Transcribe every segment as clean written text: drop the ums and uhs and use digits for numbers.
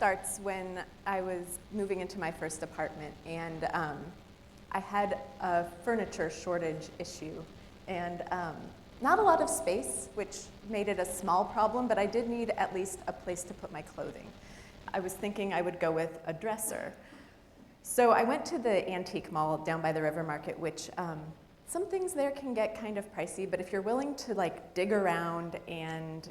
starts when I was moving into my first apartment, and I had a furniture shortage issue, and not a lot of space, which made it a small problem, but I did need at least a place to put my clothing. I was thinking I would go with a dresser. So I went to the antique mall down by the River Market, which some things there can get kind of pricey, but if you're willing to like dig around and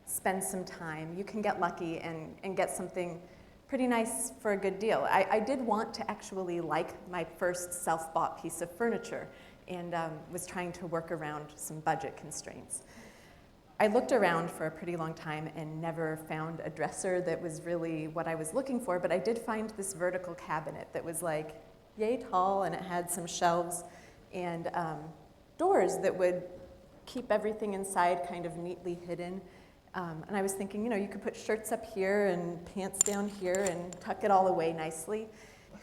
spend some time, you can get lucky and get something pretty nice for a good deal. I did want to actually like my first self-bought piece of furniture, and was trying to work around some budget constraints. I looked around for a pretty long time and never found a dresser that was really what I was looking for, but I did find this vertical cabinet that was like yay tall, and it had some shelves and doors that would keep everything inside kind of neatly hidden. And I was thinking, you know, you could put shirts up here and pants down here and tuck it all away nicely.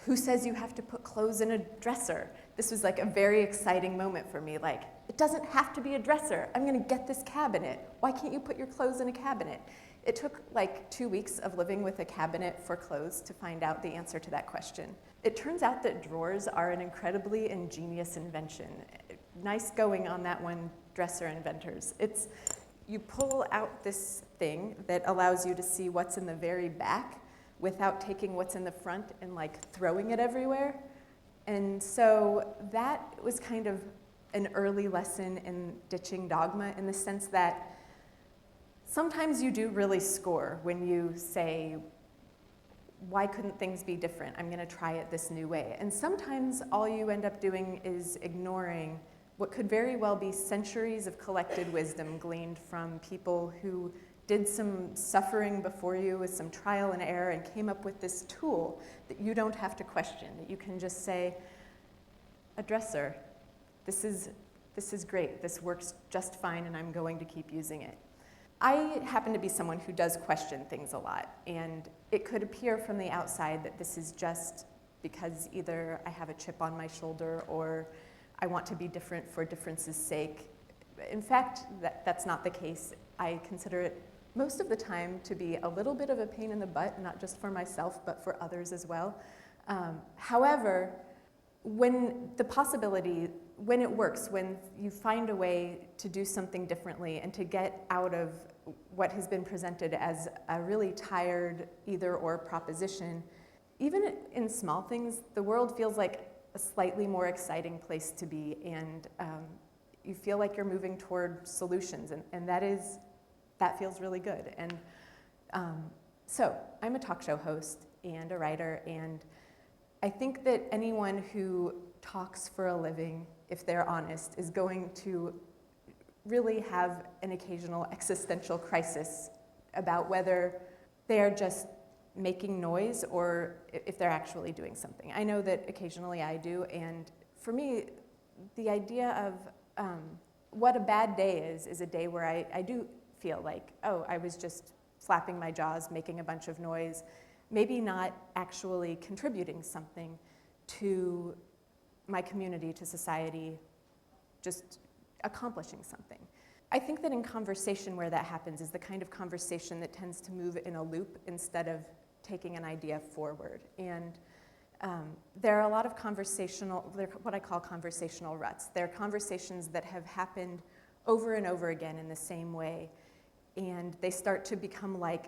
Who says you have to put clothes in a dresser? This was like a very exciting moment for me. Like, it doesn't have to be a dresser. I'm gonna get this cabinet. Why can't you put your clothes in a cabinet? It took like 2 weeks of living with a cabinet for clothes to find out the answer to that question. It turns out that drawers are an incredibly ingenious invention. Nice going on that one, dresser inventors. You pull out this thing that allows you to see what's in the very back without taking what's in the front and like throwing it everywhere. And so that was kind of an early lesson in ditching dogma, in the sense that sometimes you do really score when you say, why couldn't things be different? I'm gonna try it this new way. And sometimes all you end up doing is ignoring what could very well be centuries of collected wisdom gleaned from people who did some suffering before you with some trial and error and came up with this tool that you don't have to question, that you can just say, a dresser, this is great, this works just fine, and I'm going to keep using it. I happen to be someone who does question things a lot, and it could appear from the outside that this is just because either I have a chip on my shoulder or I want to be different for difference's sake. In fact, that's not the case. I consider it most of the time to be a little bit of a pain in the butt, not just for myself, but for others as well. However, when it works, when you find a way to do something differently and to get out of what has been presented as a really tired either-or proposition, even in small things, the world feels like a slightly more exciting place to be, and you feel like you're moving toward solutions, and that feels really good. And so I'm a talk show host and a writer, and I think that anyone who talks for a living, if they're honest, is going to really have an occasional existential crisis about whether they are just making noise or if they're actually doing something. I know that occasionally I do, and for me, the idea of what a bad day is a day where I do feel like, oh, I was just flapping my jaws, making a bunch of noise, maybe not actually contributing something to my community, to society, just accomplishing something. I think that in conversation where that happens is the kind of conversation that tends to move in a loop instead of taking an idea forward. And there are a lot of they're what I call conversational ruts. They're conversations that have happened over and over again in the same way, and they start to become like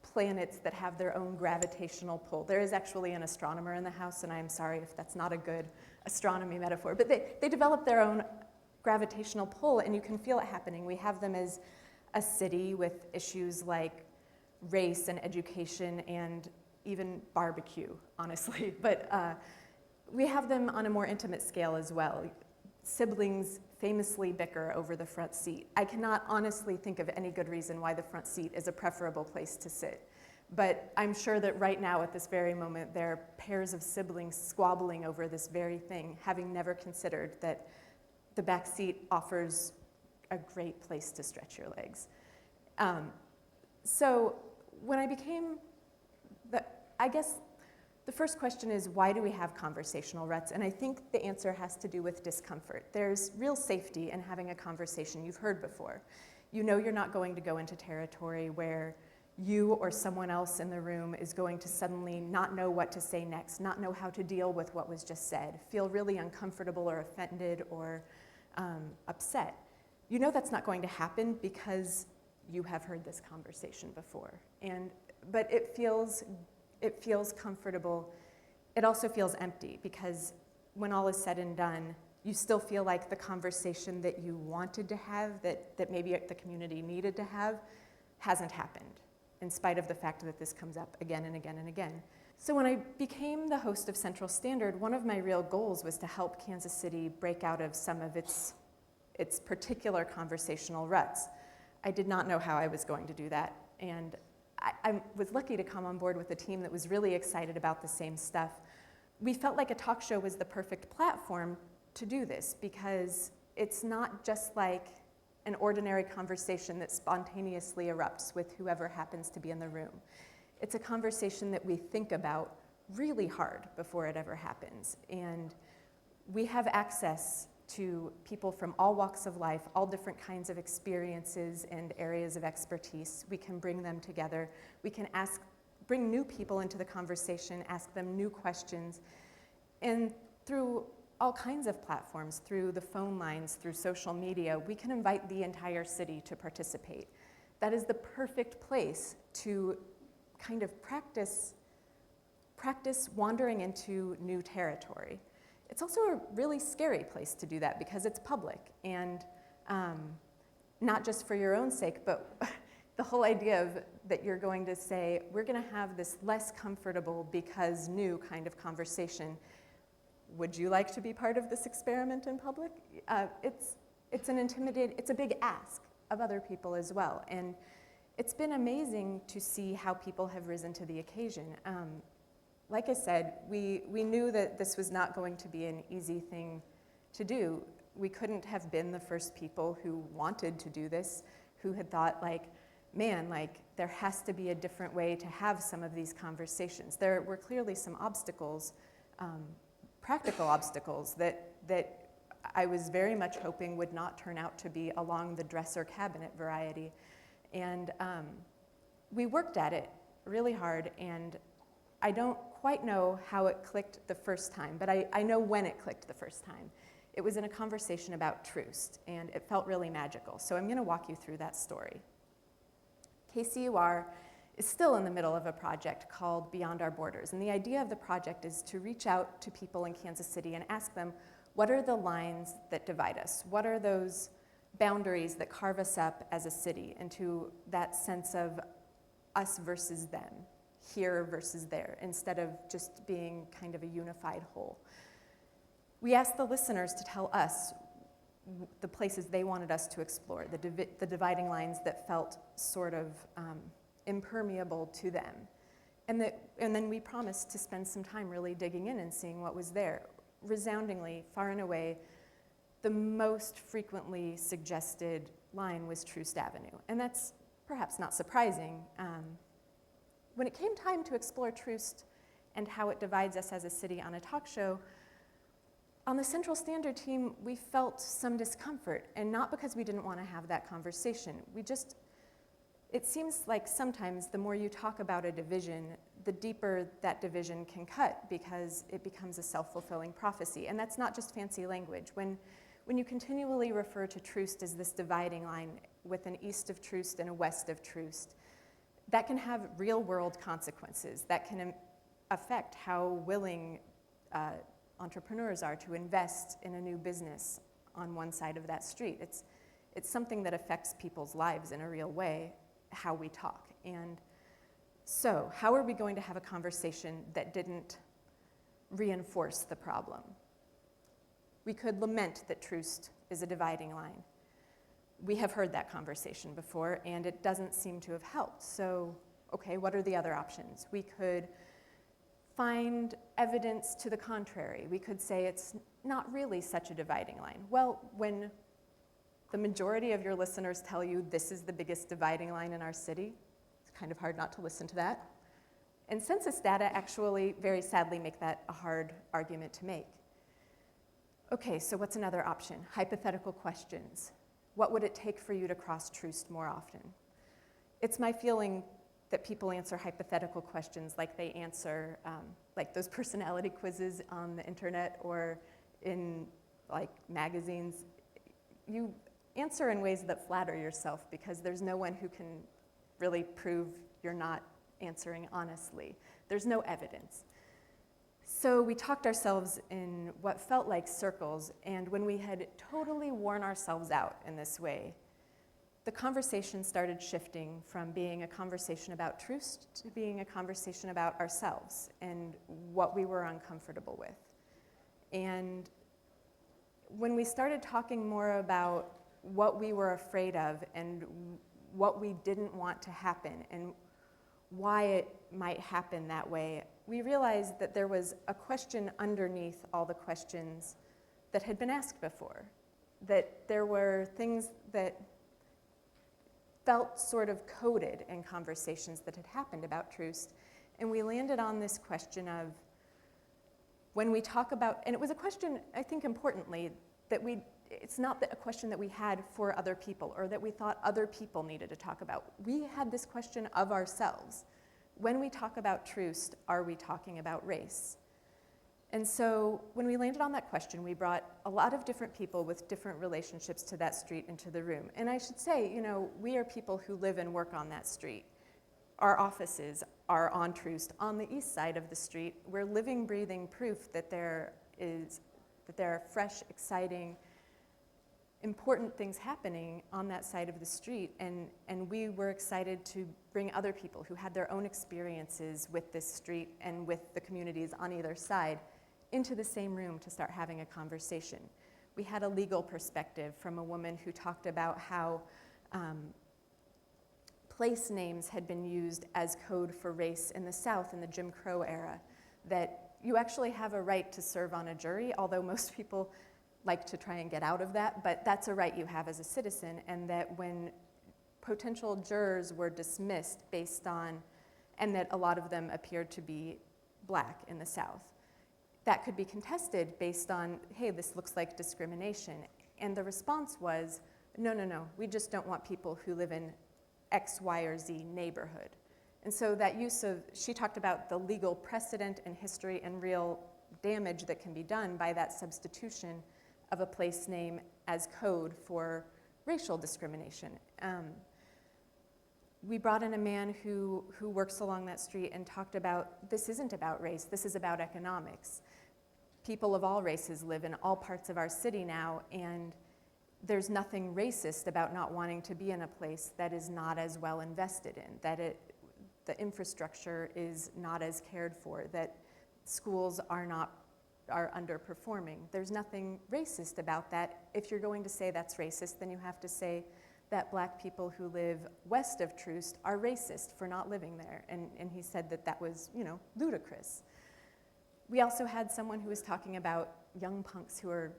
planets that have their own gravitational pull. There is actually an astronomer in the house, and I'm sorry if that's not a good astronomy metaphor, but they develop their own gravitational pull, and you can feel it happening. We have them as a city with issues like race and education and even barbecue, honestly. But we have them on a more intimate scale as well. Siblings famously bicker over the front seat. I cannot honestly think of any good reason why the front seat is a preferable place to sit. But I'm sure that right now, at this very moment, there are pairs of siblings squabbling over this very thing, having never considered that the back seat offers a great place to stretch your legs. So when I became I guess the first question is, why do we have conversational ruts? And I think the answer has to do with discomfort. There's real safety in having a conversation you've heard before. You know you're not going to go into territory where you or someone else in the room is going to suddenly not know what to say next, not know how to deal with what was just said, feel really uncomfortable or offended or upset. You know that's not going to happen because you have heard this conversation before. But it feels comfortable. It also feels empty because when all is said and done, you still feel like the conversation that you wanted to have, that maybe the community needed to have, hasn't happened, in spite of the fact that this comes up again and again and again. So when I became the host of Central Standard, one of my real goals was to help Kansas City break out of some of its particular conversational ruts. I did not know how I was going to do that, and I was lucky to come on board with a team that was really excited about the same stuff. We felt like a talk show was the perfect platform to do this because it's not just like an ordinary conversation that spontaneously erupts with whoever happens to be in the room. It's a conversation that we think about really hard before it ever happens. And we have access to people from all walks of life, all different kinds of experiences and areas of expertise. We can bring them together. We can bring new people into the conversation, ask them new questions. And through all kinds of platforms, through the phone lines, through social media, we can invite the entire city to participate. That is the perfect place to kind of practice wandering into new territory. It's also a really scary place to do that because it's public, and not just for your own sake, but the whole idea of that you're going to say, we're going to have this less comfortable because new kind of conversation. Would you like to be part of this experiment in public? It's a big ask of other people as well, and it's been amazing to see how people have risen to the occasion. Like I said, we knew that this was not going to be an easy thing to do. We couldn't have been the first people who wanted to do this, who had thought there has to be a different way to have some of these conversations. There were clearly some obstacles, practical obstacles that I was very much hoping would not turn out to be along the dresser cabinet variety. And we worked at it really hard, and I don't quite know how it clicked the first time, but I know when it clicked the first time. It was in a conversation about Troost, and it felt really magical. So I'm going to walk you through that story. KCUR is still in the middle of a project called Beyond Our Borders, and the idea of the project is to reach out to people in Kansas City and ask them, what are the lines that divide us? What are those boundaries that carve us up as a city into that sense of us versus them, here versus there, instead of just being kind of a unified whole? We asked the listeners to tell us the places they wanted us to explore, the dividing lines that felt sort of impermeable to them. And then we promised to spend some time really digging in and seeing what was there. Resoundingly, far and away, the most frequently suggested line was Troost Avenue. And that's perhaps not surprising. When it came time to explore Troost and how it divides us as a city on a talk show, on the Central Standard team, we felt some discomfort, and not because we didn't want to have that conversation. It seems like sometimes the more you talk about a division, the deeper that division can cut because it becomes a self-fulfilling prophecy. And that's not just fancy language. When you continually refer to Troost as this dividing line with an east of Troost and a west of Troost, that can have real-world consequences. That can affect how willing entrepreneurs are to invest in a new business on one side of that street. It's something that affects people's lives in a real way, how we talk. And so, how are we going to have a conversation that didn't reinforce the problem? We could lament that Troost is a dividing line. We have heard that conversation before, and it doesn't seem to have helped. So, okay, what are the other options? We could find evidence to the contrary. We could say it's not really such a dividing line. Well, when the majority of your listeners tell you this is the biggest dividing line in our city, it's kind of hard not to listen to that. And census data actually, very sadly, make that a hard argument to make. Okay, so what's another option? Hypothetical questions. What would it take for you to cross Troost more often? It's my feeling that people answer hypothetical questions like they answer, like those personality quizzes on the internet or in like magazines. You answer in ways that flatter yourself because there's no one who can really prove you're not answering honestly. There's no evidence. So we talked ourselves in what felt like circles, and when we had totally worn ourselves out in this way, the conversation started shifting from being a conversation about Troost to being a conversation about ourselves and what we were uncomfortable with. And when we started talking more about what we were afraid of and what we didn't want to happen and why it might happen that way, we realized that there was a question underneath all the questions that had been asked before, that there were things that felt sort of coded in conversations that had happened about Troost. And we landed on this question of, when we talk about, and it was a question, I think importantly, that it's not a question that we had for other people or that we thought other people needed to talk about. We had this question of ourselves. When we talk about Troost, are we talking about race? And so when we landed on that question, we brought a lot of different people with different relationships to that street into the room. And I should say, we are people who live and work on that street. Our offices are on Troost, on the east side of the street. We're living, breathing proof that there are fresh, exciting, important things happening on that side of the street. And we were excited to bring other people who had their own experiences with this street and with the communities on either side into the same room to start having a conversation. We had a legal perspective from a woman who talked about how place names had been used as code for race in the South in the Jim Crow era, that you actually have a right to serve on a jury, although most people like to try and get out of that, but that's a right you have as a citizen, and that when potential jurors were dismissed based on, and that a lot of them appeared to be Black in the South, that could be contested based on, hey, this looks like discrimination. And the response was, no, we just don't want people who live in X, Y, or Z neighborhood. And so that use of, she talked about the legal precedent and history and real damage that can be done by that substitution of a place name as code for racial discrimination. We brought in a man who works along that street and talked about, this isn't about race, this is about economics. People of all races live in all parts of our city now, and there's nothing racist about not wanting to be in a place that is not as well invested in, that the infrastructure is not as cared for, that schools are underperforming. There's nothing racist about that. If you're going to say that's racist, then you have to say that Black people who live west of Troost are racist for not living there. And he said that was, ludicrous. We also had someone who was talking about young punks who are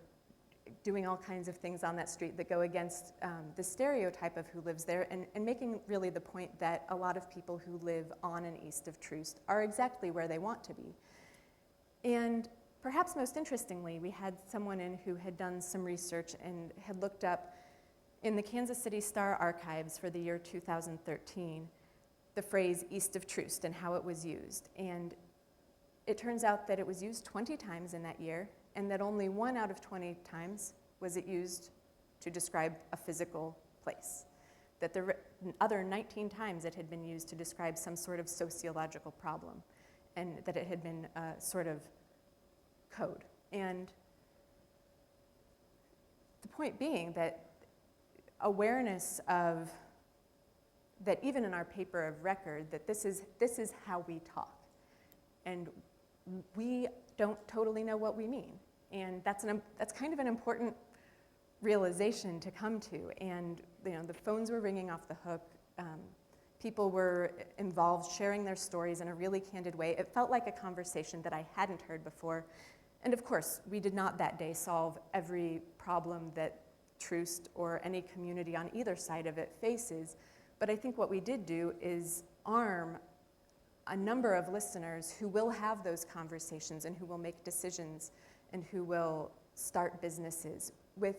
doing all kinds of things on that street that go against the stereotype of who lives there, and making really the point that a lot of people who live on and east of Troost are exactly where they want to be. And perhaps most interestingly, we had someone in who had done some research and had looked up in the Kansas City Star archives for the year 2013, the phrase east of Troost and how it was used. And it turns out that it was used 20 times in that year, and that only 1 out of 20 times was it used to describe a physical place. That the other 19 times it had been used to describe some sort of sociological problem, and that it had been a sort of code. And the point being that awareness of, that even in our paper of record, that this is how we talk. And we don't totally know what we mean. And that's kind of an important realization to come to. And the phones were ringing off the hook. People were involved, sharing their stories in a really candid way. It felt like a conversation that I hadn't heard before. And of course, we did not that day solve every problem that Troost or any community on either side of it faces. But I think what we did do is arm a number of listeners who will have those conversations and who will make decisions and who will start businesses with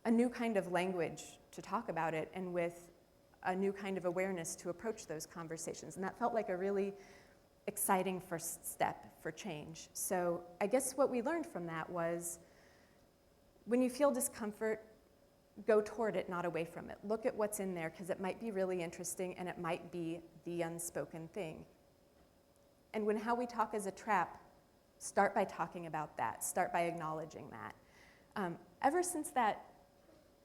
a new kind of language to talk about it, and with a new kind of awareness to approach those conversations. And that felt like a really exciting first step for change. So I guess what we learned from that was when you feel discomfort, go toward it, not away from it. Look at what's in there, because it might be really interesting and it might be the unspoken thing. And when how we talk is a trap, start by talking about that. Start by acknowledging that. Ever since that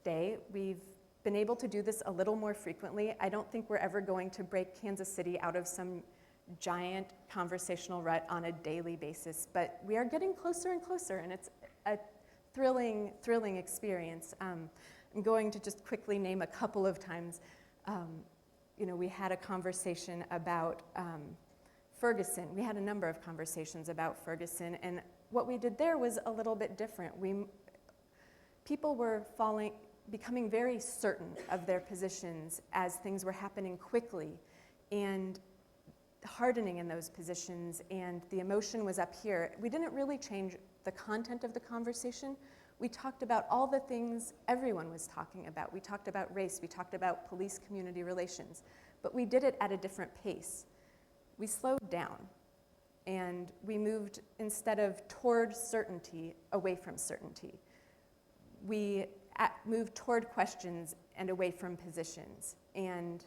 day, we've been able to do this a little more frequently. I don't think we're ever going to break Kansas City out of some giant conversational rut on a daily basis, but we are getting closer and closer, and it's a thrilling experience. I'm going to just quickly name a couple of times. We had a conversation about Ferguson. We had a number of conversations about Ferguson, and what we did there was a little bit different. People were becoming very certain of their positions as things were happening quickly, and hardening in those positions, and the emotion was up here. We didn't really change the content of the conversation. We talked about all the things everyone was talking about. We talked about race, we talked about police-community relations, but we did it at a different pace. We slowed down, and we moved, instead of toward certainty, away from certainty. We moved toward questions and away from positions, and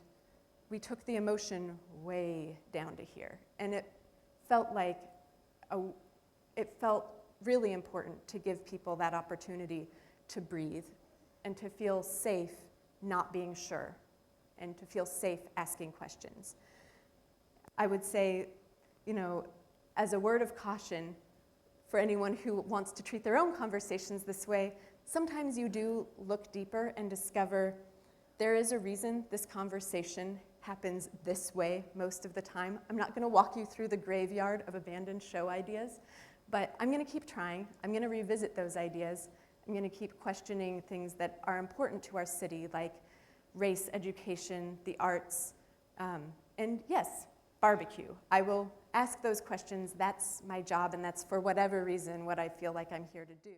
we took the emotion way down to here. And it felt really important to give people that opportunity to breathe and to feel safe not being sure and to feel safe asking questions. I would say, as a word of caution for anyone who wants to treat their own conversations this way, sometimes you do look deeper and discover there is a reason this conversation happens this way most of the time. I'm not going to walk you through the graveyard of abandoned show ideas, but I'm going to keep trying. I'm going to revisit those ideas. I'm going to keep questioning things that are important to our city, like race, education, the arts, and yes, barbecue. I will ask those questions. That's my job, and that's for whatever reason what I feel like I'm here to do.